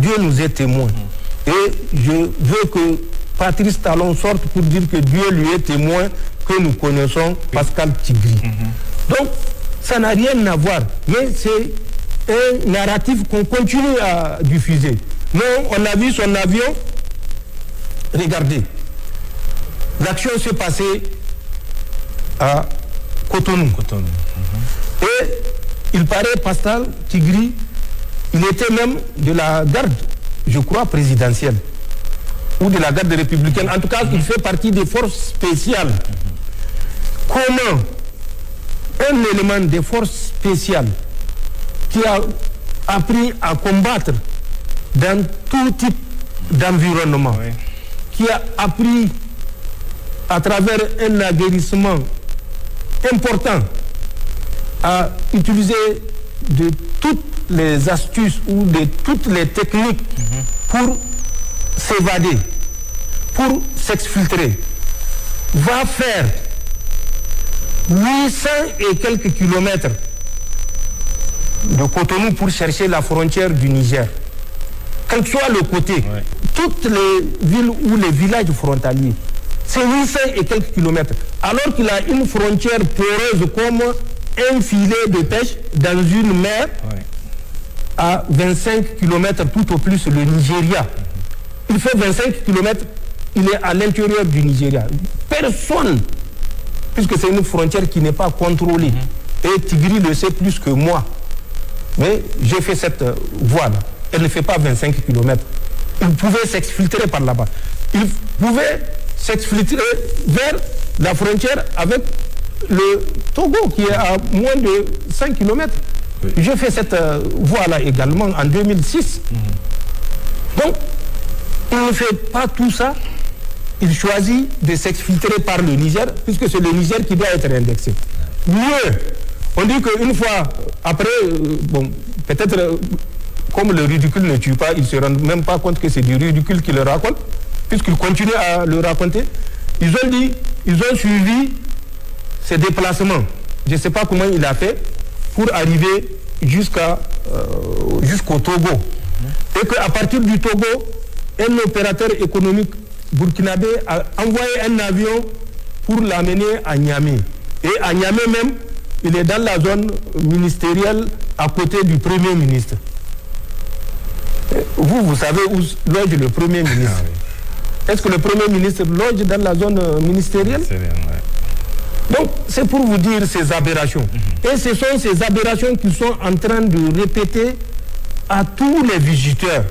Dieu nous est témoin. Et je veux que Patrice Talon sorte pour dire que Dieu lui est témoin que nous connaissons Pascal Tigri. Donc, ça n'a rien à voir. Mais c'est un narratif qu'on continue à diffuser. Non, on a vu son avion. Regardez. L'action s'est passée à Cotonou. Et il paraît, Pascal Tigri, il était même de la garde, je crois, présidentielle. Ou de la garde républicaine. En tout cas, il fait partie des forces spéciales. Comment un élément des forces spéciales qui a appris à combattre dans tout type d'environnement, qui a appris à travers un aguerrissement important à utiliser de toutes les astuces ou de toutes les techniques pour s'évader, pour s'exfiltrer, va faire 800 et quelques kilomètres de Cotonou pour chercher la frontière du Niger. Quel que soit le côté, toutes les villes ou les villages frontaliers, c'est 800 et quelques kilomètres. Alors qu'il a une frontière poreuse comme un filet de pêche dans une mer à 25 kilomètres tout au plus le Nigeria. Il fait 25 kilomètres, il est à l'intérieur du Nigeria. Personne, puisque c'est une frontière qui n'est pas contrôlée. Et Tigri le sait plus que moi. Mais j'ai fait cette voie-là. Elle ne fait pas 25 kilomètres. Il pouvait s'exfiltrer par là-bas. Il pouvait s'exfiltrer vers la frontière avec le Togo, qui est à moins de 5 kilomètres. J'ai fait cette voie-là également en 2006. Donc, il ne fait pas tout ça. Il choisit de s'exfiltrer par le Niger, puisque c'est le Niger qui doit être indexé. Mieux, on dit qu'une fois après, bon, peut-être comme le ridicule ne tue pas, ils ne se rendent même pas compte que c'est du ridicule qu'ils le racontent, puisqu'ils continuent à le raconter. Ils ont dit, ils ont suivi ses déplacements. Je ne sais pas comment il a fait pour arriver jusqu'au Togo. Et qu'à partir du Togo, un opérateur économique burkinabé a envoyé un avion pour l'amener à Niamey. Et à Niamey même, il est dans la zone ministérielle à côté du Premier ministre. Vous savez où loge le Premier ministre. Est-ce que le Premier ministre loge dans la zone ministérielle? Donc, c'est pour vous dire ces aberrations. Et ce sont ces aberrations qu'ils sont en train de répéter à tous les visiteurs.